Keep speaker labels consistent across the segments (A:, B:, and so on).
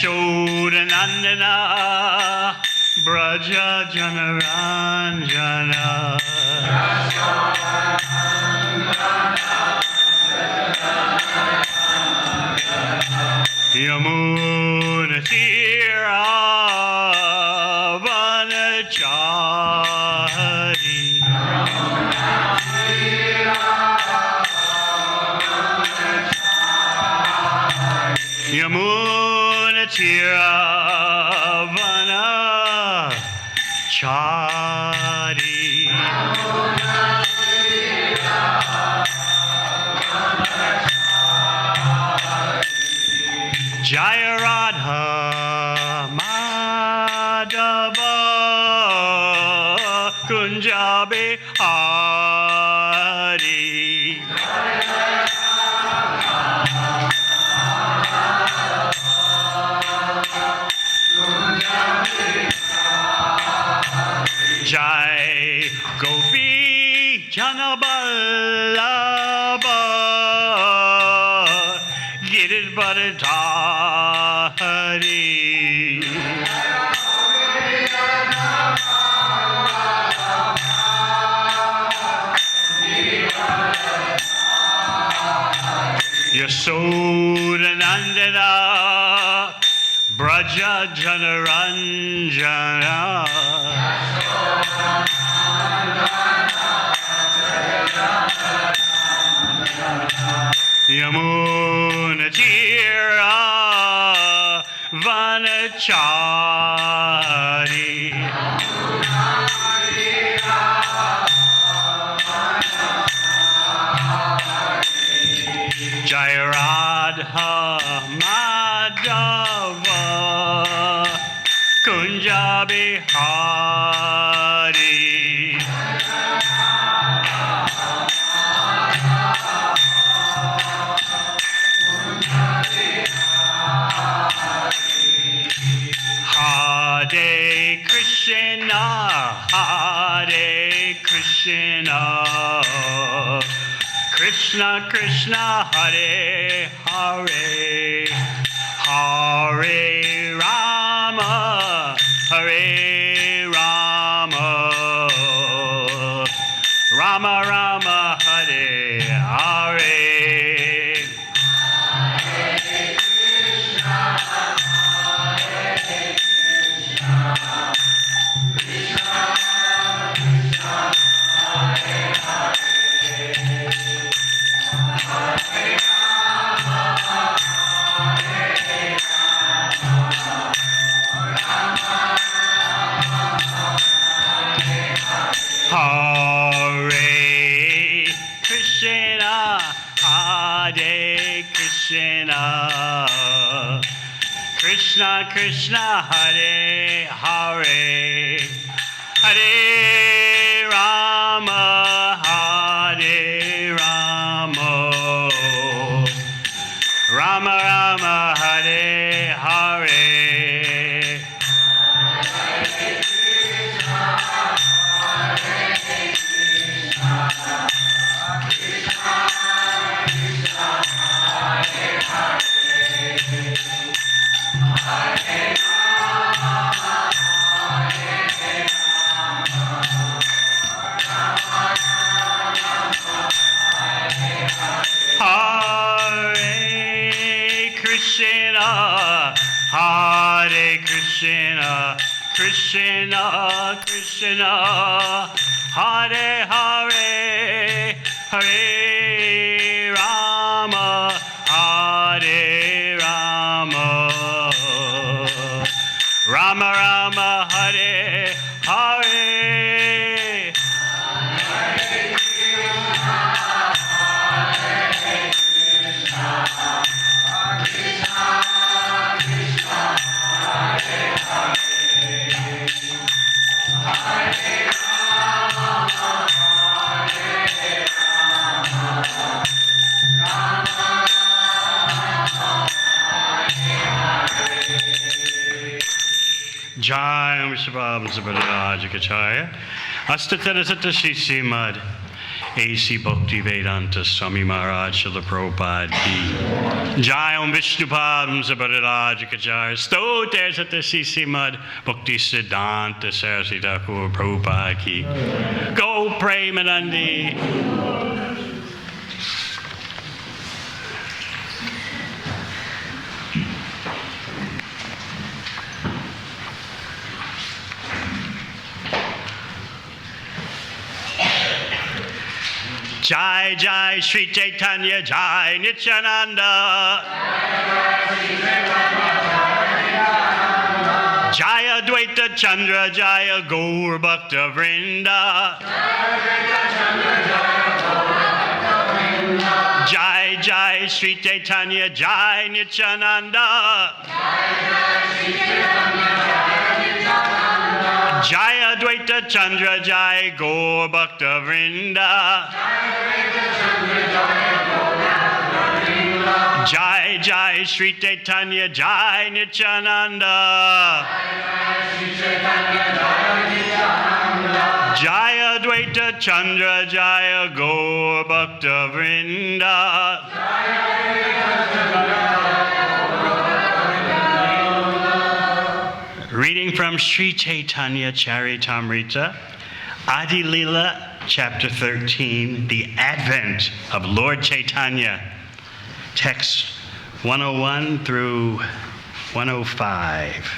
A: Yashodanandana Braja Janaranjana Yamuna Tira Vanachari Yamuna Tira Vanachari Jaya Radha Madhava Kunjabi Hari Jai Gopi Janaballabha Giridvaradhari Yasodanandana Braja Janaranjana Yamuna Tira Vanachari Jaya Radha Madhava Kunjabi Hari Hare Krishna Hare Krishna Krishna Krishna Hare Hare Hare Rama Hare Rama Rama Rama Hare Hare Hare Krishna, Hare Krishna, Krishna Krishna, Hare Hare, Hare Rama, Hare Rama, Rama Rama, Hare Hare. Hare Krishna, Krishna Krishna, Hare Hare, Hare Rama, Hare Rama, Rama Rama, Hare Hare. Jai Vishwabham Sabharaj Kachaya Astatara Sata Shri Srimad A.C. Bhaktivedanta Swami Maharaj Srila Prabhupada Ki Jai Om Vishnupadam Sabadaraj Kachar Stoter Satasi Simad Bhakti Siddhanta Saraswati Thakur Prabhupada Ki Go Premanandi. Jai Jai Sri Caitanya Jai Nityananda. Jaya Advaita Chandra Jaya Gaur Bhakta Vrinda. Jai Jai Sri Caitanya Jai Nityananda. Jaya Advaita Chandra Jai Gaur Bhakta Vrinda. Jai Jai Sri Caitanya Jai Nityananda. Jaya Advaita Chandra Jaya Gaur Bhakta Vrinda. Reading from Sri Caitanya Caritamrita, Adi-lila, chapter 13, the Advent of Lord Chaitanya, text 101 through 105.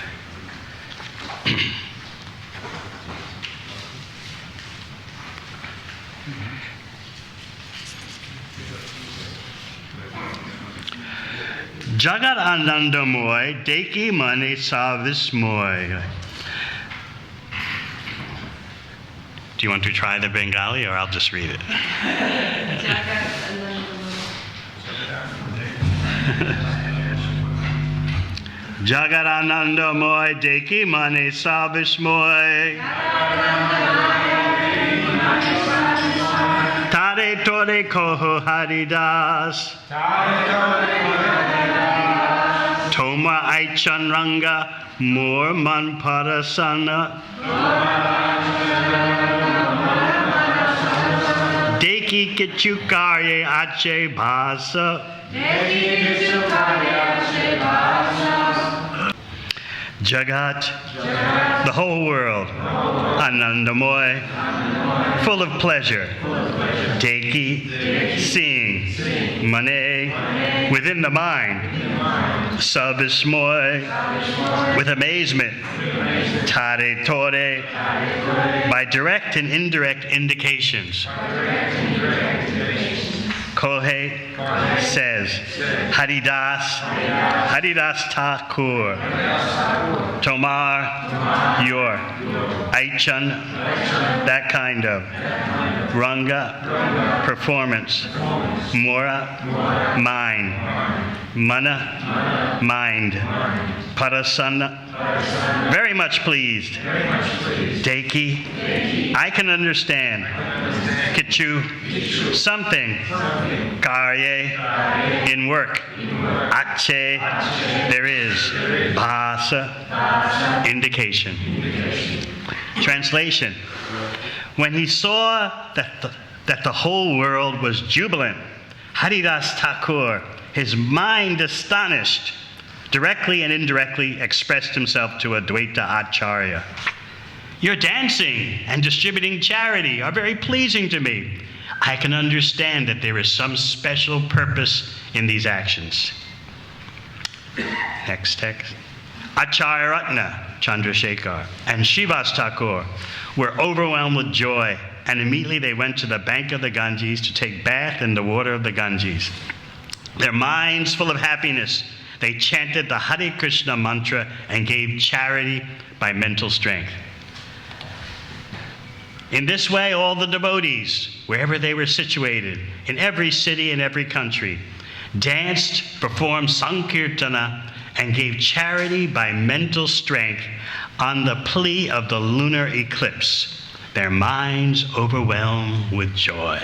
A: Jagat Anandamoy, Deki Mane Savismoy. Do you want to try the Bengali or I'll just read it? Jagat Anandamoy, Deki Mane Savismoy. Tare Tore Koho Haridas. Toma Aichan Ranga Mor Man Parasana. Deki Kichukarye Ache Bhasa. Jagat, the whole world, Anandamoy, full of pleasure. Deki, seeing. Mane, within the mind. Savismoy, with amazement. Tare Tore, by direct and indirect indications. Kohe says, Haridas Thakur, Tomar, your, Aichan, that kind of, Ranga, performance, Mora, mine, Mana, mind, Parasana, very much pleased, Deki, I can understand, Kichu, something, Karye, in work, Ache, there is, Bhasa, indication. Translation, when he saw that the whole world was jubilant, Haridas Thakur, his mind astonished, directly and indirectly expressed himself to Advaita Acharya. Your dancing and distributing charity are very pleasing to me. I can understand that there is some special purpose in these actions. Next text. Acharya Ratna Chandrasekhar and Shivas Thakur were overwhelmed with joy, and immediately they went to the bank of the Ganges to take bath in the water of the Ganges. Their minds full of happiness, they chanted the Hare Krishna mantra and gave charity by mental strength. In this way, all the devotees, wherever they were situated, in every city and every country, danced, performed Sankirtana, and gave charity by mental strength on the plea of the lunar eclipse, their minds overwhelmed with joy.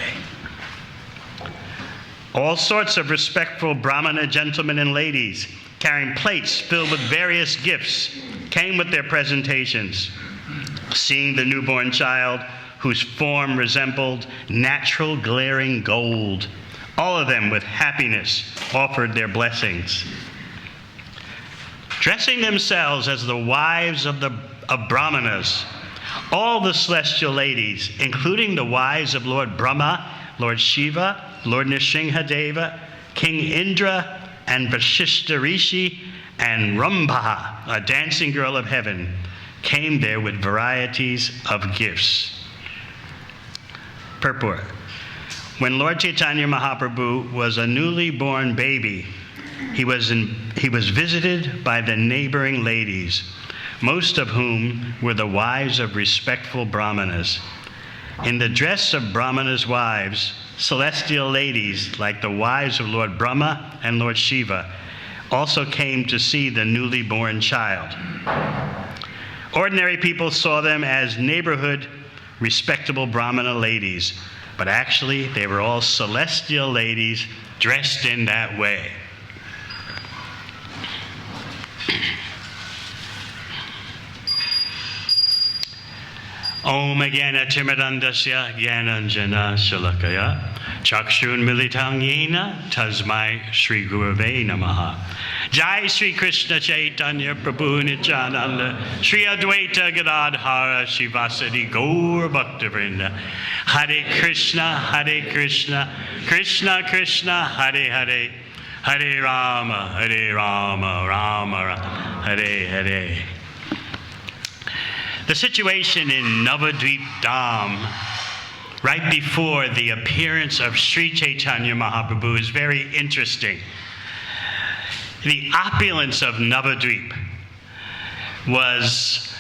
A: All sorts of respectful Brahmana gentlemen and ladies, carrying plates filled with various gifts, came with their presentations. Seeing the newborn child, whose form resembled natural glaring gold. All of them with happiness offered their blessings. Dressing themselves as the wives of Brahmanas, all the celestial ladies, including the wives of Lord Brahma, Lord Shiva, Lord Nrsimhadeva, King Indra, and Vasishta Rishi, and Rambha, a dancing girl of heaven, came there with varieties of gifts. Purport. When Lord Chaitanya Mahaprabhu was a newly born baby, he was visited by the neighboring ladies, most of whom were the wives of respectful Brahmanas. In the dress of Brahmanas' wives, celestial ladies, like the wives of Lord Brahma and Lord Shiva, also came to see the newly born child. Ordinary people saw them as neighborhood, respectable Brahmana ladies, but actually they were all celestial ladies dressed in that way. Om Agana Timirandasya Gyananjana Shalakaya Chakshun Militang Yena Tasmai Shri Gurave Namaha. Jai Shri Krishna Chaitanya Prabhu Nityananda Shri Advaita Gadadhara Shivasadi Gaur Bhaktivinoda. Hare Krishna, Krishna Krishna, Hare Hare, Hare Rama, Rama Rama, Hare Hare. The situation in Navadvip Dham, right before the appearance of Sri Chaitanya Mahaprabhu, is very interesting. The opulence of Navadvip was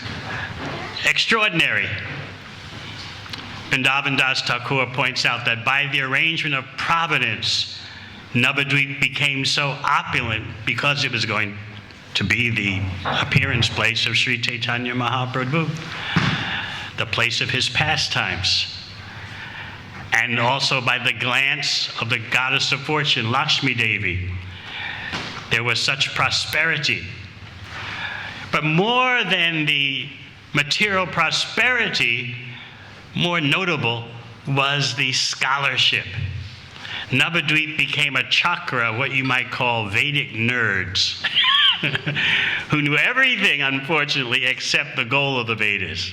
A: extraordinary. Vrindavan Das Thakur points out that by the arrangement of providence, Navadvip became so opulent because it was going to be the appearance place of Sri Chaitanya Mahaprabhu, the place of his pastimes. And also by the glance of the goddess of fortune, Lakshmi Devi, there was such prosperity. But more than the material prosperity, more notable was the scholarship. Navadvip became a chakra, what you might call Vedic nerds, who knew everything, unfortunately, except the goal of the Vedas.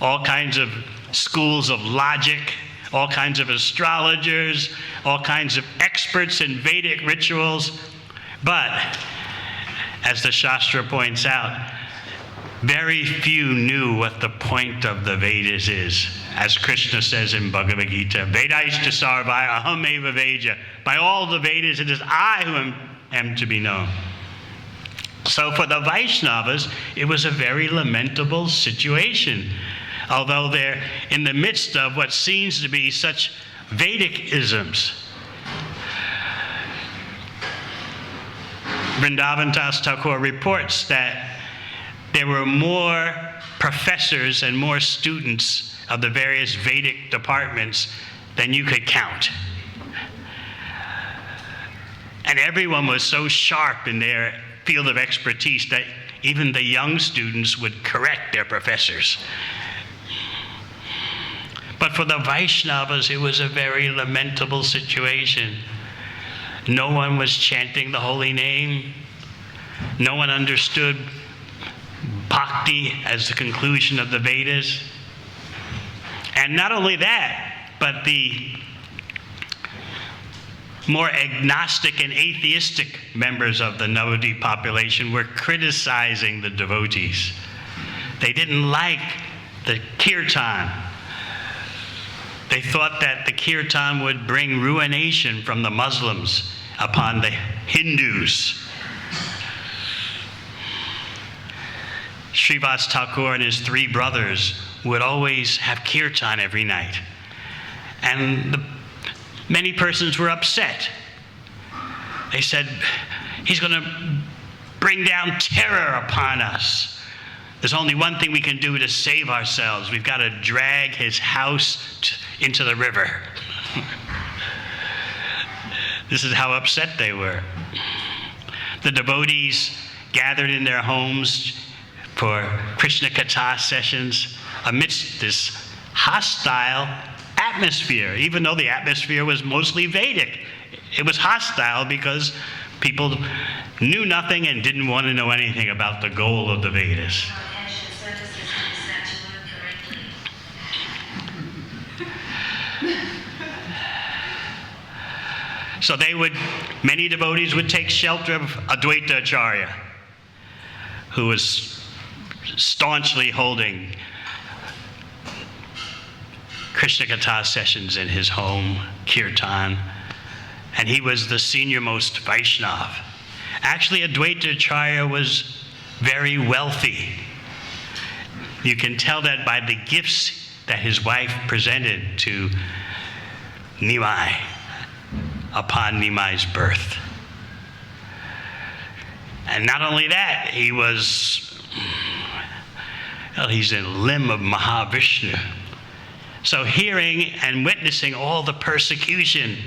A: All kinds of schools of logic, all kinds of astrologers, all kinds of experts in Vedic rituals. But, as the Shastra points out, very few knew what the point of the Vedas is. As Krishna says in Bhagavad Gita, Vedaishta sarvaya aham eva Veja. By all the Vedas, it is I who am to be known. So for the Vaishnavas, it was a very lamentable situation. Although they're in the midst of what seems to be such Vedic isms. Vrindavan Das Thakur reports that there were more professors and more students of the various Vedic departments than you could count. And everyone was so sharp in their field of expertise that even the young students would correct their professors. But for the Vaishnavas, it was a very lamentable situation. No one was chanting the holy name. No one understood bhakti as the conclusion of the Vedas. And not only that, but the more agnostic and atheistic members of the Navadvip population were criticizing the devotees. They didn't like the kirtan. They thought that the kirtan would bring ruination from the Muslims upon the Hindus. Srivas Thakur and his three brothers would always have kirtan every night. And many persons were upset. They said, he's going to bring down terror upon us. There's only one thing we can do to save ourselves. We've got to drag his house into the river. This is how upset they were. The devotees gathered in their homes for Krishna Katha sessions amidst this hostile atmosphere, even though the atmosphere was mostly Vedic. It was hostile because people knew nothing and didn't want to know anything about the goal of the Vedas. So many devotees would take shelter of Advaita Acharya, who was staunchly holding Krishna Katha sessions in his home, Kirtan, and he was the senior-most Vaishnav. Actually, Advaita Acharya was very wealthy. You can tell that by the gifts that his wife presented to Nimai upon Nimai's birth. And not only that, he's a limb of Mahavishnu. So hearing and witnessing all the persecution,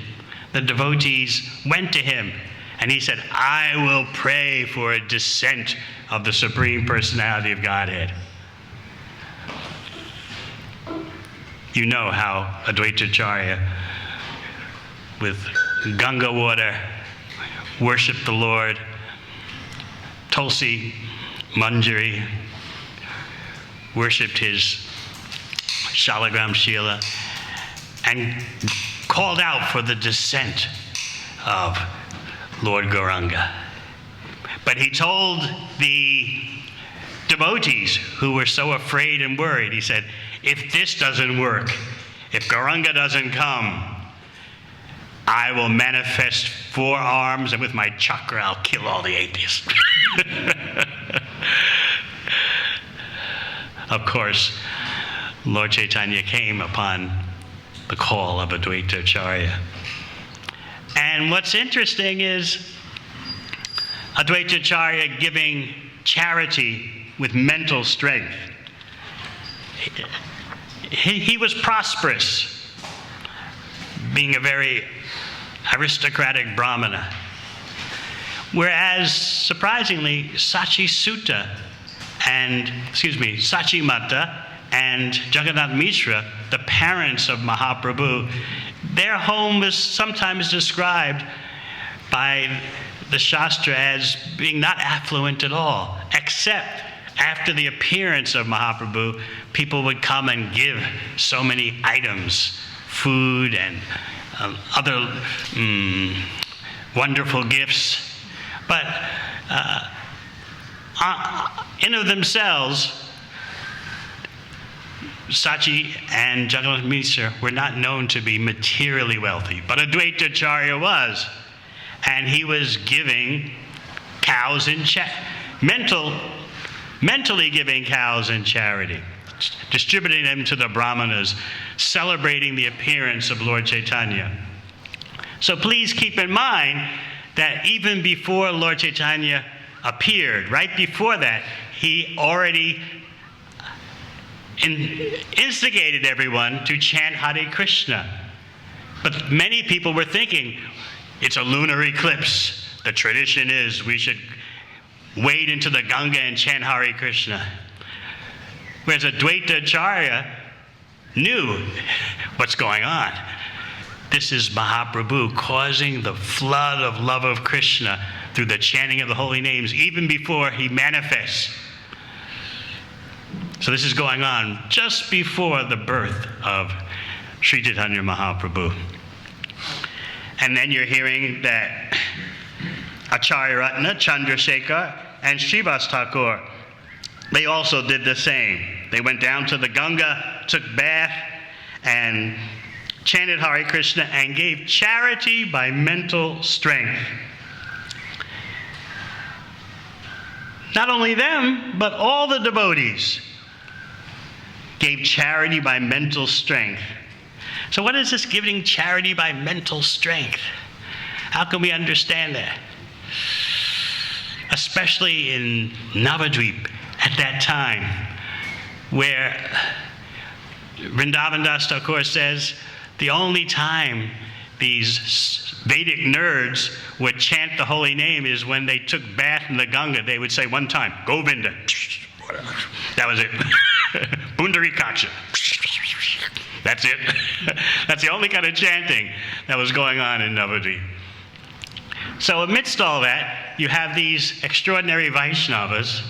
A: the devotees went to him, and he said, I will pray for a descent of the Supreme Personality of Godhead. You know how Advaita Acharya, with Ganga water, worshiped the Lord, Tulsi Manjari, worshipped his Shalagram Shila, and called out for the descent of Lord Gauranga. But he told the devotees who were so afraid and worried, he said, if this doesn't work, if Gauranga doesn't come, I will manifest 4 arms, and with my chakra I'll kill all the atheists. Of course, Lord Caitanya came upon the call of Advaita Acharya. And what's interesting is Advaita Acharya giving charity with mental strength. He was prosperous, being a very aristocratic Brahmana. Whereas, surprisingly, Sachimata and Jagannath Mishra, the parents of Mahaprabhu, their home was sometimes described by the Shastra as being not affluent at all, except after the appearance of Mahaprabhu, people would come and give so many items, food and other wonderful gifts. But in of themselves, Sachi and Jagannath Mishra were not known to be materially wealthy, but Advaita Acharya was. And he was giving cows in mentally giving cows in charity, distributing them to the Brahmanas, celebrating the appearance of Lord Caitanya. So please keep in mind that even before Lord Caitanya appeared, right before that, he already instigated everyone to chant Hare Krishna. But many people were thinking, it's a lunar eclipse. The tradition is we should wade into the Ganga and chant Hare Krishna. Whereas Advaita Acharya knew what's going on. This is Mahaprabhu causing the flood of love of Krishna through the chanting of the holy names, even before he manifests. So this is going on just before the birth of Sri Chaitanya Mahaprabhu. And then you're hearing that Acharya Ratna, Chandrasekhar, and Srivas Thakur, they also did the same. They went down to the Ganga, took bath, and chanted Hare Krishna and gave charity by mental strength. Not only them, but all the devotees gave charity by mental strength. So what is this giving charity by mental strength? How can we understand that? Especially in Navadvip at that time, where Vrindavan Das Thakur says the only time these Vedic nerds would chant the holy name is when they took bath in the Ganga. They would say one time, Govinda. That was it. Pundarikaksha. That's it. That's the only kind of chanting that was going on in Navadvip. So amidst all that, you have these extraordinary Vaishnavas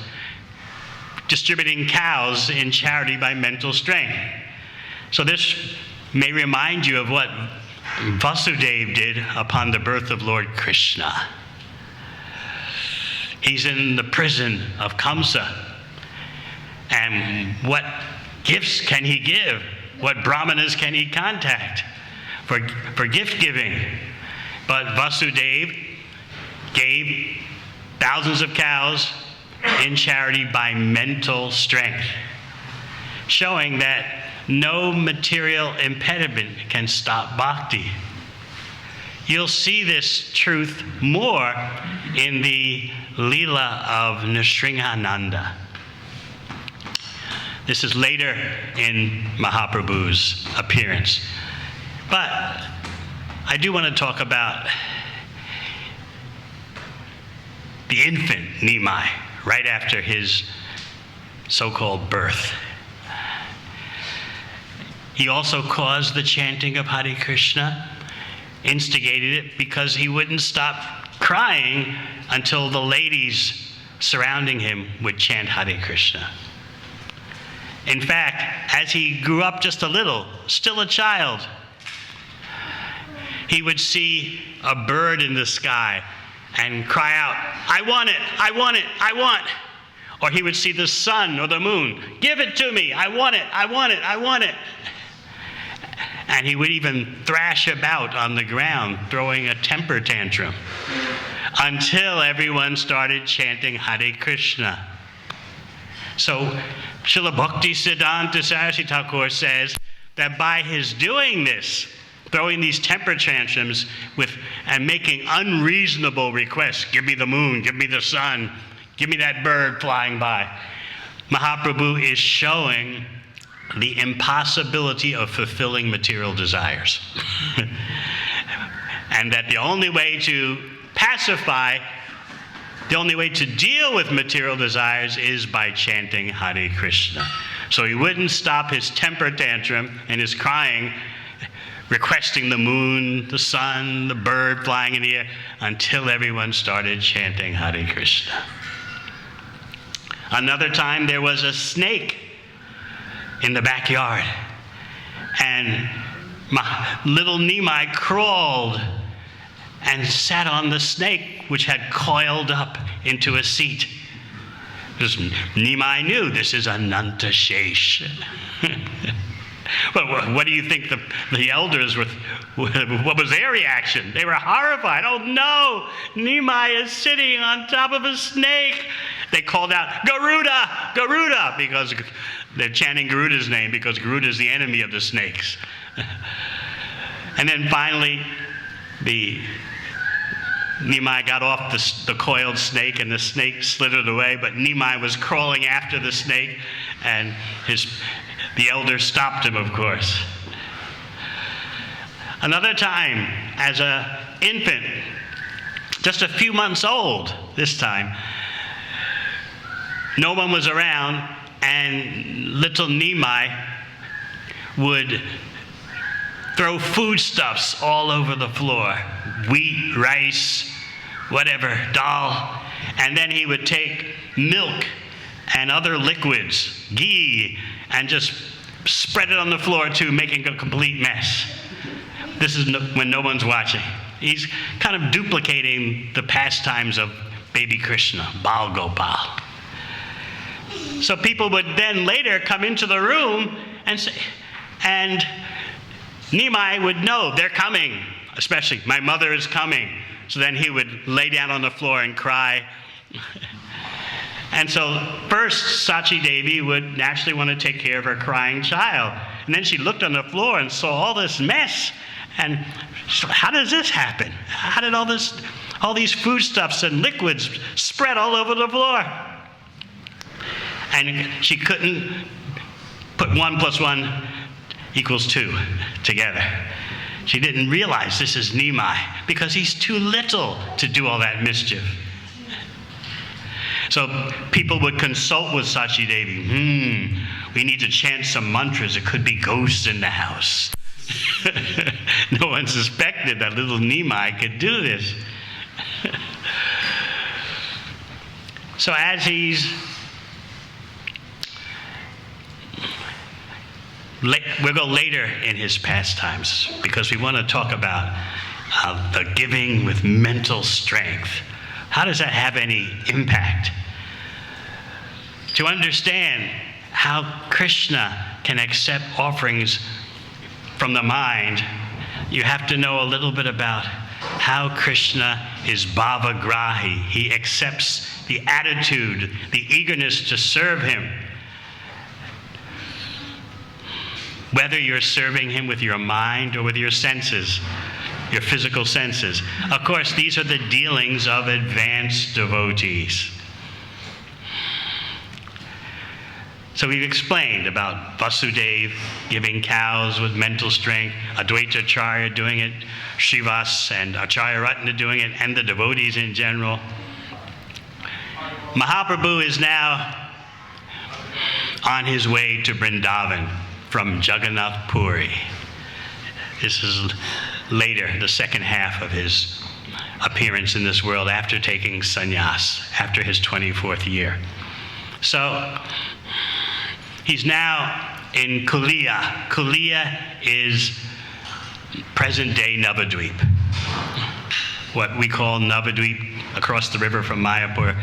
A: distributing cows in charity by mental strength. So this may remind you of what Vasudeva did upon the birth of Lord Krishna. He's in the prison of Kamsa. And what gifts can he give? What brahmanas can he contact for gift giving? But Vasudeva gave thousands of cows in charity by mental strength, showing that no material impediment can stop bhakti. You'll see this truth more in the Lila of Nrsingananda. This is later in Mahaprabhu's appearance. But I do want to talk about the infant Nimai, right after his so-called birth. He also caused the chanting of Hare Krishna, instigated it because he wouldn't stop crying until the ladies surrounding him would chant Hare Krishna. In fact, as he grew up just a little, still a child, he would see a bird in the sky and cry out, "I want it, I want it, I want." Or he would see the sun or the moon, "Give it to me, I want it, I want it, I want it." And he would even thrash about on the ground, throwing a temper tantrum, until everyone started chanting Hare Krishna. So Srila Bhakti Siddhanta Saraswati Thakur says that by his doing this, throwing these temper tantrums and making unreasonable requests, "Give me the moon, give me the sun, give me that bird flying by," Mahaprabhu is showing the impossibility of fulfilling material desires. And that the only way to pacify, the only way to deal with material desires is by chanting Hare Krishna. So he wouldn't stop his temper tantrum and his crying, requesting the moon, the sun, the bird flying in the air, until everyone started chanting Hare Krishna. Another time there was a snake in the backyard, and little Nimai crawled and sat on the snake, which had coiled up into a seat. Because Nimai knew this is Ananta Shesh. But what do you think the elders were? What was their reaction? They were horrified. "Oh no, Nimai is sitting on top of a snake." They called out, "Garuda, Garuda," because they're chanting Garuda's name, because Garuda is the enemy of the snakes. And then finally, Nimai got off the coiled snake, and the snake slithered away, but Nimai was crawling after the snake, and the elder stopped him, of course. Another time, as an infant, just a few months old this time, no one was around, and little Nimai would throw foodstuffs all over the floor, wheat, rice, whatever, dal, and then he would take milk and other liquids, ghee, and just spread it on the floor too, making a complete mess. This is when no one's watching. He's kind of duplicating the pastimes of baby Krishna, Bal Gopal. So people would then later come into the room and say, and Nimai would know they're coming, especially my mother is coming. So then he would lay down on the floor and cry. And so first Sachi Devi would naturally want to take care of her crying child. And then she looked on the floor and saw all this mess. And so how does this happen? How did all these foodstuffs and liquids spread all over the floor? And she couldn't put 1 + 1 = 2 together. She didn't realize this is Nimai because he's too little to do all that mischief. So people would consult with Sachi Devi. we need to chant some mantras. It could be ghosts in the house. No one suspected that little Nimai could do this. So as we'll go later in his pastimes, because we want to talk about the giving with mental strength. How does that have any impact? To understand how Krishna can accept offerings from the mind, you have to know a little bit about how Krishna is bhavagrahi. He accepts the attitude, the eagerness to serve him. Whether you're serving him with your mind or with your senses, your physical senses. Of course, these are the dealings of advanced devotees. So we've explained about Vasudeva giving cows with mental strength, Advaita Acharya doing it, Srivas and Acharya Ratna doing it, and the devotees in general. Mahaprabhu is now on his way to Vrindavan from Jagannath Puri. This is later, the second half of his appearance in this world after taking sannyas, after his 24th year. So he's now in Kulia. Kulia is present-day Navadvip. What we call Navadvip across the river from Mayapur.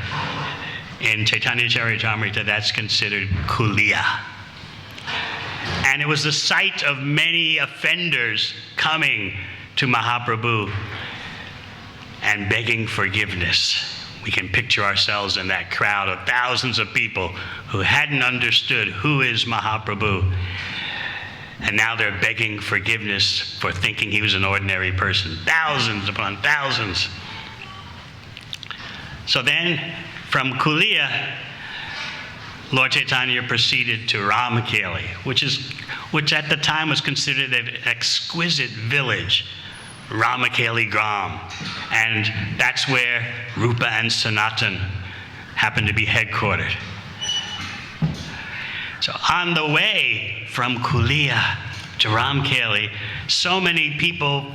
A: In Caitanya Caritamrita, that's considered Kulia. And it was the site of many offenders coming to Mahaprabhu and begging forgiveness. We can picture ourselves in that crowd of thousands of people who hadn't understood who is Mahaprabhu. And now they're begging forgiveness for thinking he was an ordinary person. Thousands upon thousands. So then, from Kulia, Lord Chaitanya proceeded to Ramakeli, which at the time was considered an exquisite village, Ramakeli Gram. And that's where Rupa and Sanatan happened to be headquartered. So on the way from Kulia to Ramakeli, so many people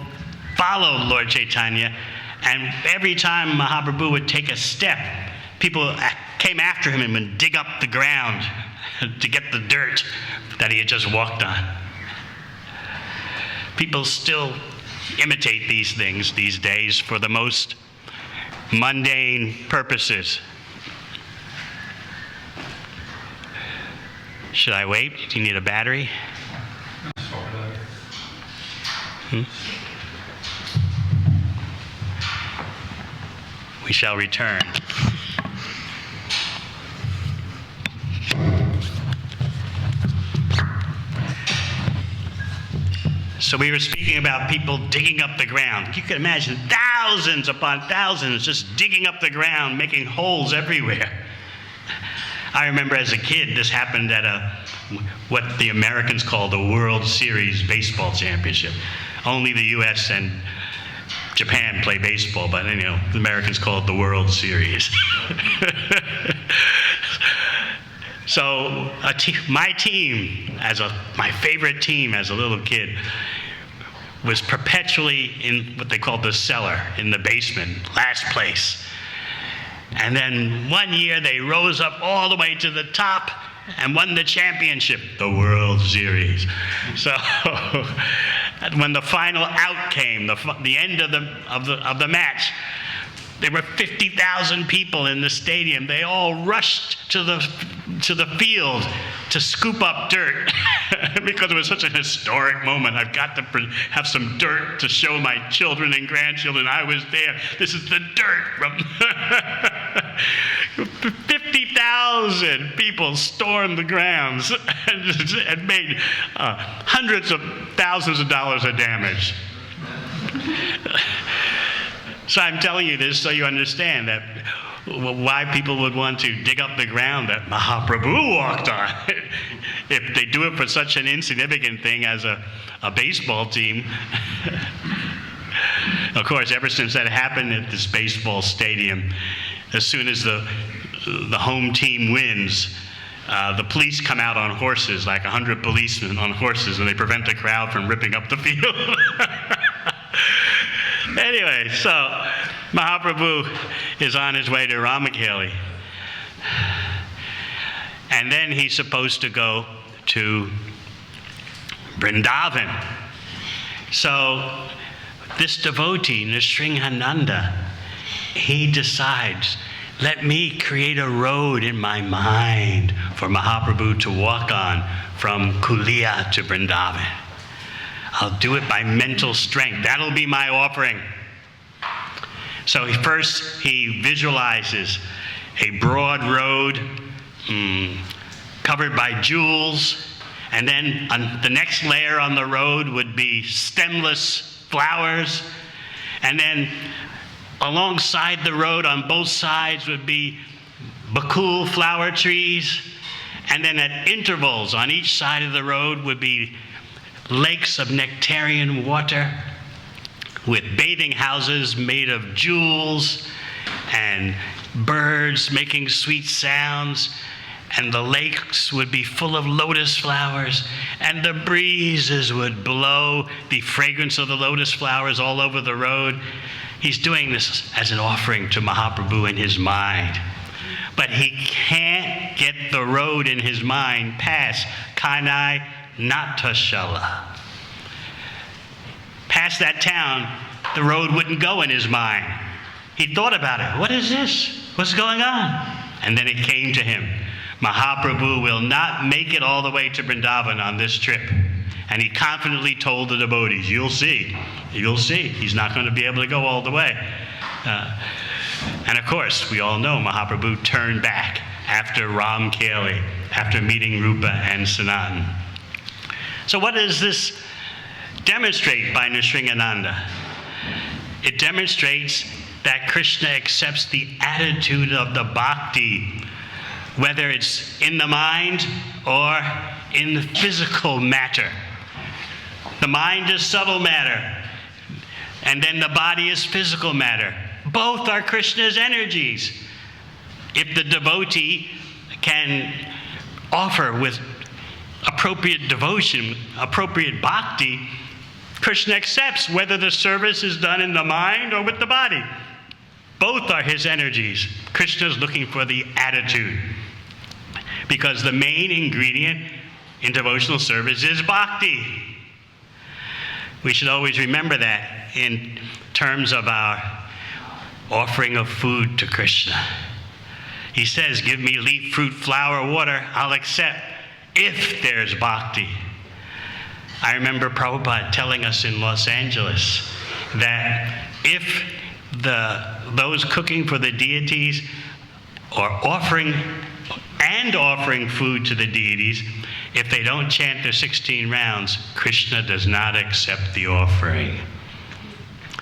A: followed Lord Chaitanya, and every time Mahaprabhu would take a step, people came after him and would dig up the ground to get the dirt that he had just walked on. People still imitate these things these days for the most mundane purposes. Should I wait? Do you need a battery? We shall return. So we were speaking about people digging up the ground. You can imagine thousands upon thousands just digging up the ground, making holes everywhere. I remember as a kid, this happened at what the Americans call the World Series baseball championship. Only the U.S. and Japan play baseball, but the Americans call it the World Series. So my team, my favorite team as a little kid, was perpetually in what they called the cellar, in the basement, last place. And then one year they rose up all the way to the top and won the championship, the World Series. So when the final out came, the end of the match, there were 50,000 people in the stadium. They all rushed to the field to scoop up dirt because it was such a historic moment. I've got to have some dirt to show my children and grandchildren I was there. This is the dirt from 50,000 people stormed the grounds and made hundreds of thousands of dollars of damage. So I'm telling you this so you understand that why people would want to dig up the ground that Mahaprabhu walked on. If they do it for such an insignificant thing as a baseball team. Of course, ever since that happened at this baseball stadium, as soon as the home team wins, the police come out on horses, like 100 policemen on horses, and they prevent the crowd from ripping up the field. Anyway, so Mahaprabhu is on his way to Ramakeli. And then he's supposed to go to Vrindavan. So this devotee, Nrsingananda, he decides, let me create a road in my mind for Mahaprabhu to walk on from Kulia to Vrindavan. I'll do it by mental strength. That'll be my offering. So first he visualizes a broad road covered by jewels, and then the next layer on the road would be stemless flowers, and then alongside the road on both sides would be bakul flower trees, and then at intervals on each side of the road would be lakes of nectarian water with bathing houses made of jewels and birds making sweet sounds, and the lakes would be full of lotus flowers, and the breezes would blow the fragrance of the lotus flowers all over the road. He's doing this as an offering to Mahaprabhu in his mind. But he can't get the road in his mind past Kanai Natashala. Past that town, the road wouldn't go in his mind. He thought about it. What is this? What's going on? And then it came to him. Mahaprabhu will not make it all the way to Vrindavan on this trip. And he confidently told the devotees, you'll see. You'll see. He's not going to be able to go all the way. And of course, we all know Mahaprabhu turned back after Ramkeli, after meeting Rupa and Sanatan. So what does this demonstrate by Nrsingananda? It demonstrates that Krishna accepts the attitude of the bhakti, whether it's in the mind or in the physical matter. The mind is subtle matter, and then the body is physical matter. Both are Krishna's energies. If the devotee can offer with appropriate devotion, appropriate bhakti, Krishna accepts whether the service is done in the mind or with the body. Both are his energies. Krishna is looking for the attitude, because the main ingredient in devotional service is bhakti. We should always remember that in terms of our offering of food to Krishna. He says, give me leaf, fruit, flower, water, I'll accept if there's bhakti. I remember Prabhupada telling us in Los Angeles that if those cooking for the deities or offering food to the deities, if they don't chant their 16 rounds, Krishna does not accept the offering.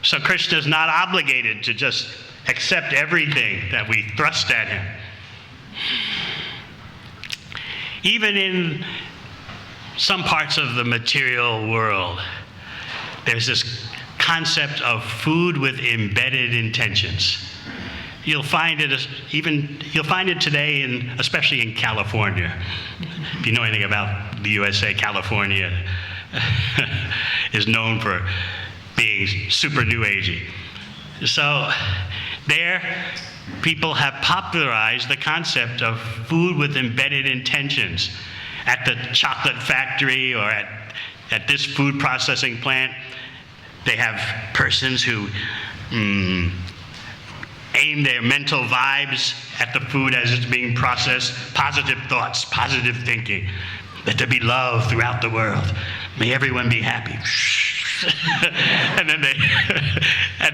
A: So Krishna is not obligated to just accept everything that we thrust at him. Even in some parts of the material world, there's this concept of food with embedded intentions. You'll find it today, especially in California. If you know anything about the USA, California is known for being super new agey. So there, people have popularized the concept of food with embedded intentions. At the chocolate factory or at this food processing plant, they have persons who aim their mental vibes at the food as it's being processed. Positive thoughts, positive thinking. Let there be love throughout the world. May everyone be happy. and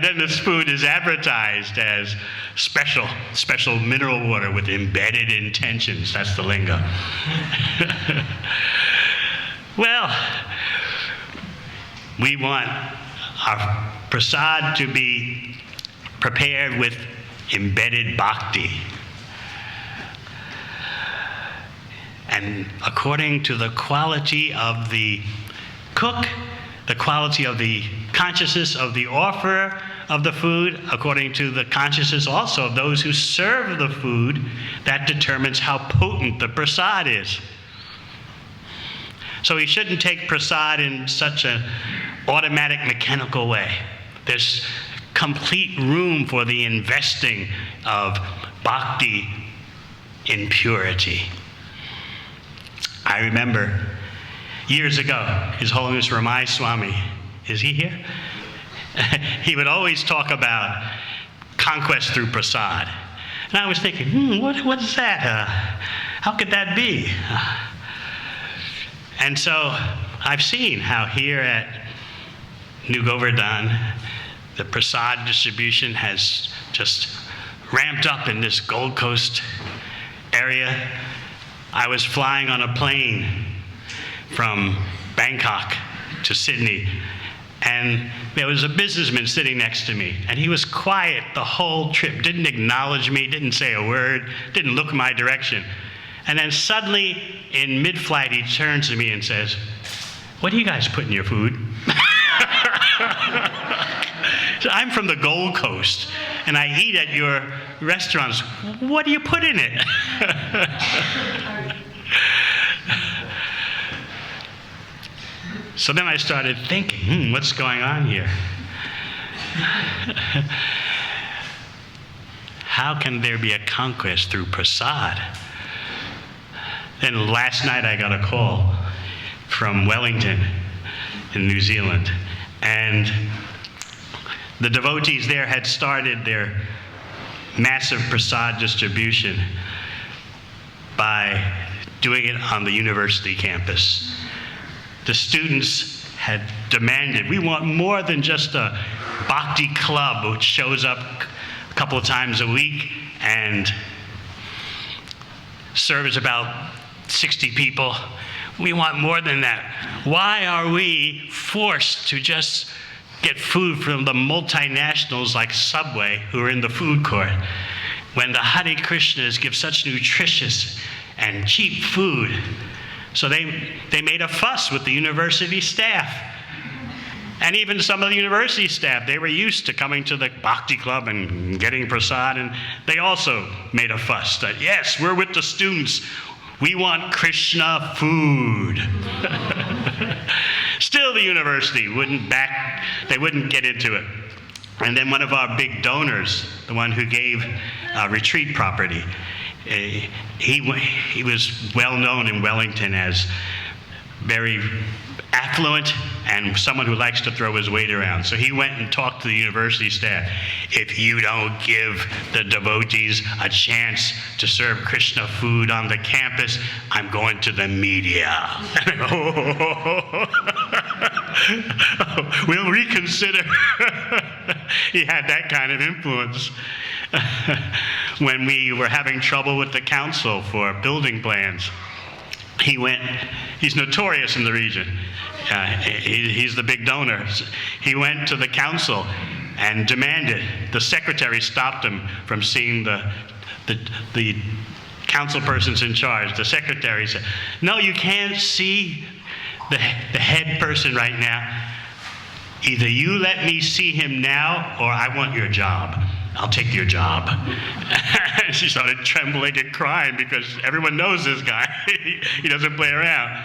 A: then this food is advertised as special mineral water with embedded intentions. That's the lingo. Well, we want our prasad to be prepared with embedded bhakti. And according to the quality of the cook, the quality of the consciousness of the offerer, of the food, according to the consciousness also of those who serve the food, that determines how potent the prasad is. So we shouldn't take prasad in such an automatic, mechanical way. There's complete room for the investing of bhakti in purity. I remember years ago, His Holiness Ramai Swami, is he here? He would always talk about conquest through prasad. And I was thinking, what is that? How could that be? And so I've seen how here at New Govardhana, the prasad distribution has just ramped up in this Gold Coast area. I was flying on a plane from Bangkok to Sydney, and there was a businessman sitting next to me, and he was quiet the whole trip, didn't acknowledge me, didn't say a word, didn't look my direction. And then suddenly, in mid-flight, he turns to me and says, "What do you guys put in your food?" So I'm from the Gold Coast, and I eat at your restaurants. What do you put in it? So then I started thinking, what's going on here? How can there be a conquest through prasad? Then last night I got a call from Wellington in New Zealand, and the devotees there had started their massive prasad distribution by doing it on the university campus. The students had demanded, we want more than just a bhakti club which shows up a couple of times a week and serves about 60 people. We want more than that. Why are we forced to just get food from the multinationals like Subway who are in the food court, when the Hare Krishnas give such nutritious and cheap food? So they made a fuss with the university staff. And even some of the university staff, they were used to coming to the Bhakti Club and getting prasad, and they also made a fuss that, yes, we're with the students. We want Krishna food. Still, the university wouldn't get into it. And then one of our big donors, the one who gave retreat property, he was well known in Wellington as very affluent and someone who likes to throw his weight around. So he went and talked to the university staff. If you don't give the devotees a chance to serve Krishna food on the campus, I'm going to the media. We'll reconsider. He had that kind of influence. When we were having trouble with the council for building plans, he's notorious in the region. He's the big donor. He went to the council and demanded. The secretary stopped him from seeing the council persons in charge. The secretary said, "No, you can't see the head person right now. Either you let me see him now, or I want your job. I'll take your job." And she started trembling and crying because everyone knows this guy. He doesn't play around.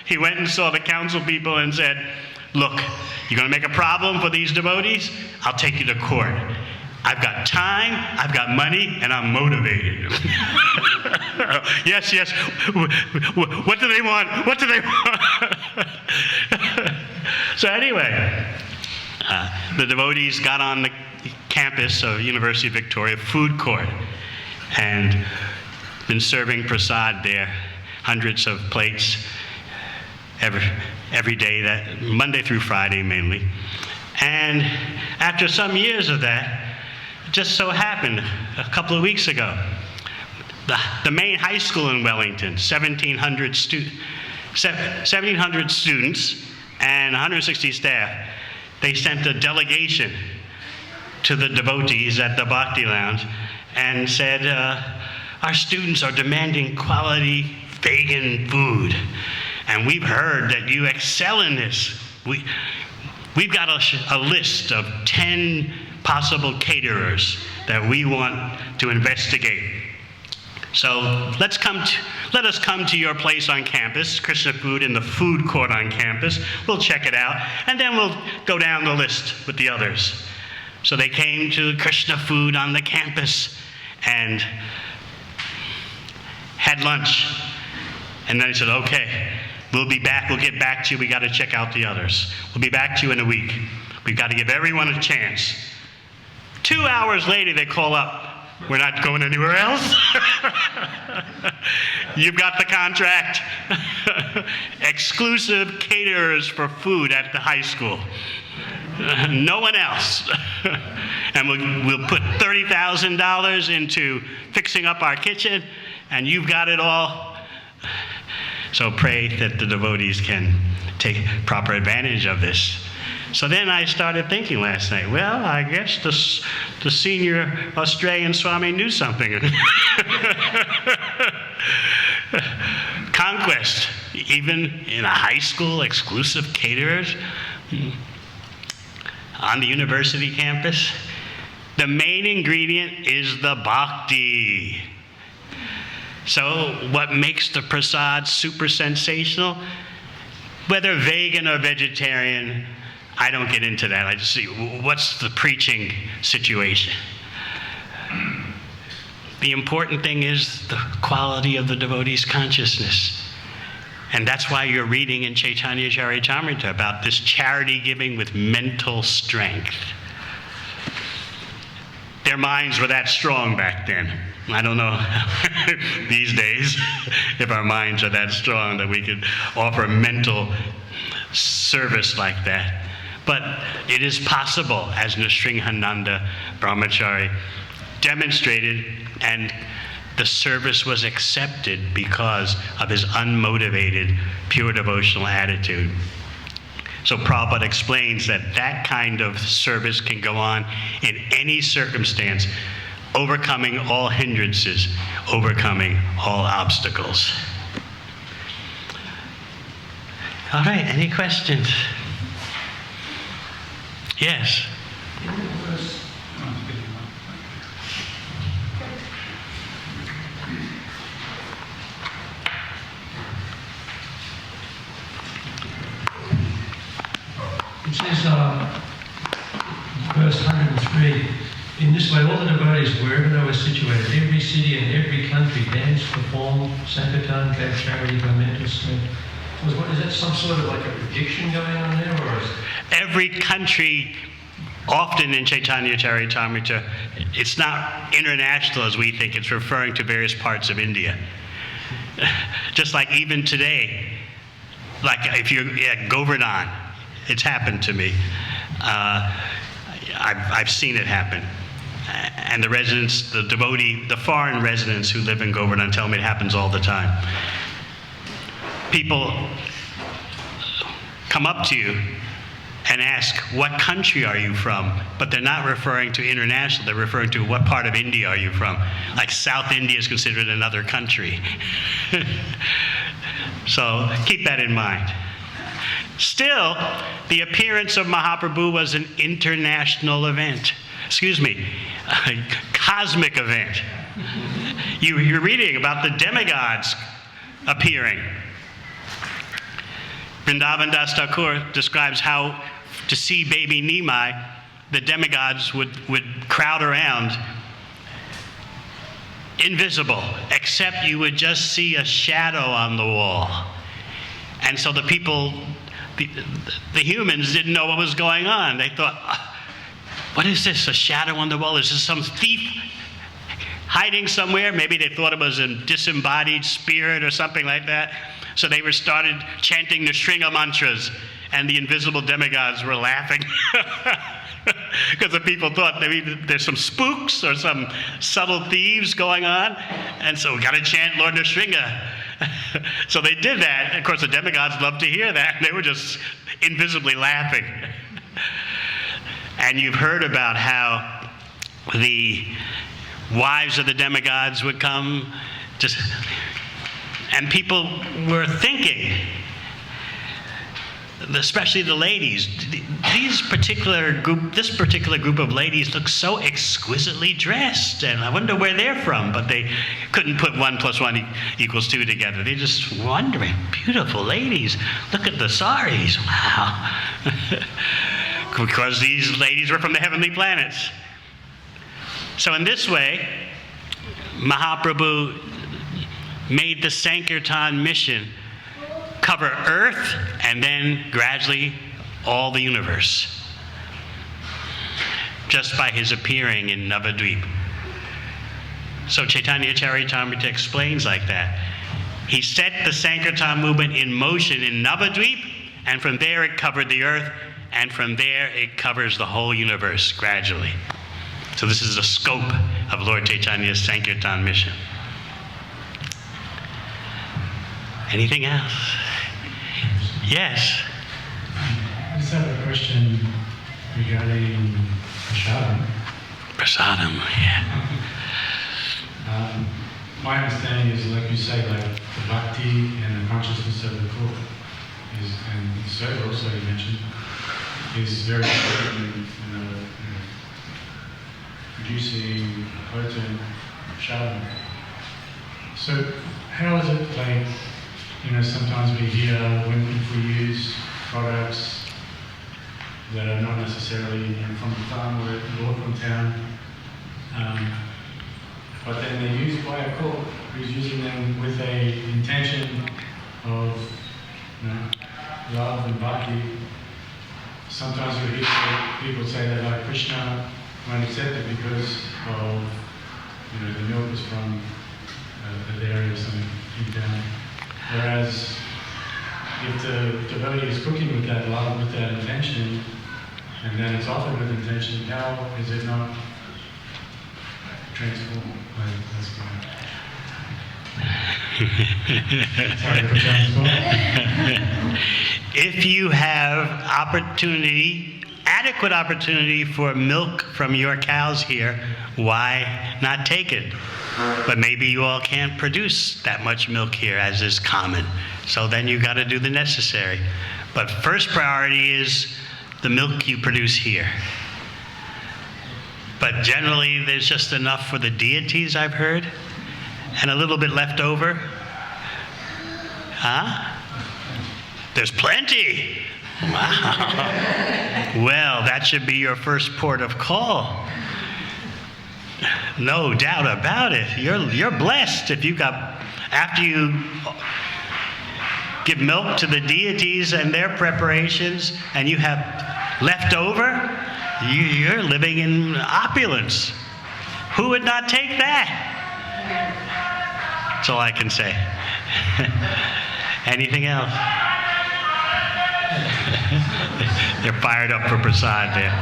A: He went and saw the council people and said, "Look, you're going to make a problem for these devotees? I'll take you to court. I've got time, I've got money, and I'm motivated." Yes. What do they want? What do they want? So anyway, the devotees got on the campus of University of Victoria food court and been serving prasad there, hundreds of plates every day, that Monday through Friday mainly. And after some years of that, it just so happened a couple of weeks ago, the main high school in Wellington, 1,700 students and 160 staff, they sent a delegation to the devotees at the Bhakti Lounge and said, "Our students are demanding quality vegan food, and we've heard that you excel in this. we've got a list of 10 possible caterers that we want to investigate. So let us come to your place on campus, Krishna Food, in the food court on campus. We'll check it out, and then we'll go down the list with the others. So they came to Krishna Food on the campus and had lunch. And then he said, okay, we'll be back. We'll get back to you. We got to check out the others. We'll be back to you in a week. We've got to give everyone a chance. 2 hours later, they call up. We're not going anywhere else. You've got the contract. Exclusive caterers for food at the high school. No one else. And we'll put $30,000 into fixing up our kitchen, and you've got it all. So pray that the devotees can take proper advantage of this. So then I started thinking last night, well, I guess the senior Australian Swami knew something. Conquest, even in a high school, exclusive caterers on the university campus. The main ingredient is the bhakti. So what makes the prasad super sensational? Whether vegan or vegetarian, I don't get into that. I just see what's the preaching situation. The important thing is the quality of the devotee's consciousness. And that's why you're reading in Caitanya Caritamrita about this charity giving with mental strength. Their minds were that strong back then. I don't know these days if our minds are that strong that we could offer mental service like that. But it is possible, as Nrsimhananda Brahmachari demonstrated, and the service was accepted because of his unmotivated, pure devotional attitude. So Prabhupada explains that that kind of service can go on in any circumstance, overcoming all hindrances, overcoming all obstacles. All right, any questions? Yes.
B: It says, verse 103, in this way all the devotees, wherever they were situated, every city and every country, danced, performed, sankirtan, gave charity by mental strength. Is that some sort of like a prediction going on there, or is
A: every country, often in Caitanya Caritamrita, it's not international as we think, it's referring to various parts of India. Just like even today, like if you're at Govardhana, it's happened to me. I've seen it happen. And the residents, the devotee, the foreign residents who live in Govardhana tell me it happens all the time. People come up to you and ask, what country are you from? But they're not referring to international, they're referring to what part of India are you from? Like South India is considered another country. So keep that in mind. Still, the appearance of Mahaprabhu was an international event. Excuse me, a cosmic event. You're reading about the demigods appearing. Vrindavan Das Thakur describes how to see baby Nimai, the demigods would crowd around, invisible, except you would just see a shadow on the wall. And so the people, the humans didn't know what was going on. They thought, what is this, a shadow on the wall? Is this some thief hiding somewhere? Maybe they thought it was a disembodied spirit or something like that. So they started chanting the Shringa mantras, and the invisible demigods were laughing because the people thought maybe there's some spooks or some subtle thieves going on, and so we got to chant Lord Nrsimha. So they did that. Of course, the demigods loved to hear that. They were just invisibly laughing. And you've heard about how the wives of the demigods would come and people were thinking, especially the ladies. This particular group of ladies look so exquisitely dressed, and I wonder where they're from, but they couldn't put 1 + 1 = 2 together. They're just wondering, beautiful ladies, look at the saris, wow. Because these ladies were from the heavenly planets. So in this way, Mahaprabhu made the Sankirtan mission cover Earth and then gradually all the universe, just by his appearing in Navadvip. So Caitanya Caritamrita explains like that. He set the Sankirtan movement in motion in Navadvip, and from there it covered the Earth, and from there it covers the whole universe gradually. So this is the scope of Lord Chaitanya's Sankirtan mission. Anything else? Yes.
C: I just have a question regarding prasadam.
A: Prasadam, yeah.
C: My understanding is, like you say, like the bhakti and the consciousness of the cook is, and the serve also you mentioned, is very important in producing potent prasadam. So how is it like? Sometimes we hear if we use products that are not necessarily from the farm or bought from town, but then they're used by a cook who's using them with a intention of love and bhakti. Sometimes we hear people say that like Krishna won't accept it because of the milk is from a dairy or something in town. Whereas if the devotee is cooking with that love, with that intention, and then it's offered with intention, how is it not transformed?
A: If you have adequate opportunity for milk from your cows here, why not take it? But maybe you all can't produce that much milk here as is common. So then you got to do the necessary. But first priority is the milk you produce here. But generally there's just enough for the deities, I've heard, and a little bit left over. Huh? There's plenty. Wow. Well, that should be your first port of call. No doubt about it. You're blessed if you got, after you give milk to the deities and their preparations and you have left over, you're living in opulence. Who would not take that? That's all I can say. Anything else? They're fired up for prasad there.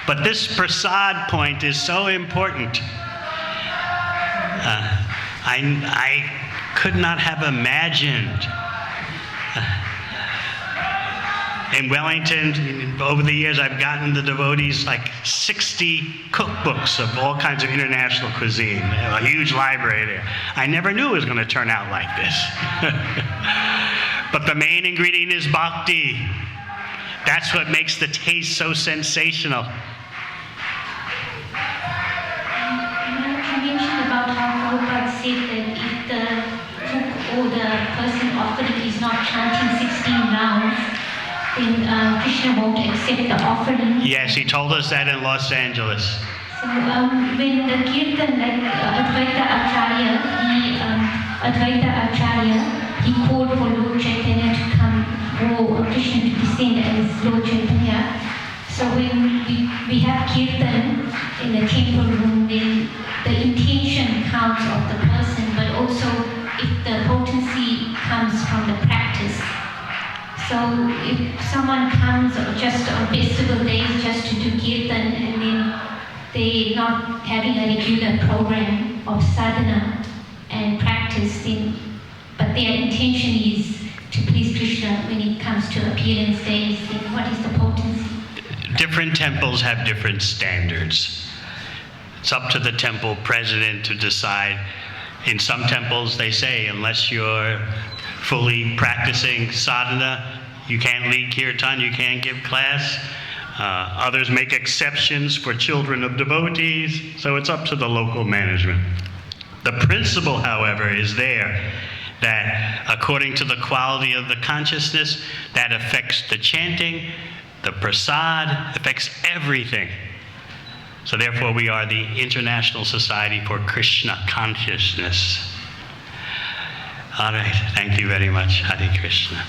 A: But this prasad point is so important. I could not have imagined. In Wellington, over the years, I've gotten the devotees like 60 cookbooks of all kinds of international cuisine, a huge library there. I never knew it was going to turn out like this. But the main ingredient is bhakti. That's what makes the taste so sensational.
D: You mentioned about how Prabhupada said that if the cook or the person offering is not chanting 16 rounds, then Krishna won't accept the offering.
A: Yes, he told us that in Los Angeles.
D: So when the Kirtan, like Advaita Acharya, he called for Lord Chaitanya to come, or Krishna to descend as Lord Chaitanya. So when we have Kirtan in the temple room, then the intention counts of the person, but also if the potency comes from the practice. So if someone comes just on festival days just to do Kirtan and then they're not having a regular program of sadhana and practice, then, but their intention is to please Krishna when it comes to appearance days, then what is the potency?
A: Different temples have different standards. It's up to the temple president to decide. In some temples, they say, unless you're fully practicing sadhana. You can't lead kirtan, you can't give class. Others make exceptions for children of devotees, so it's up to the local management. The principle, however, is there that according to the quality of the consciousness, that affects the chanting, the prasad, affects everything. So therefore we are the International Society for Krishna Consciousness. All right, thank you very much. Hare Krishna.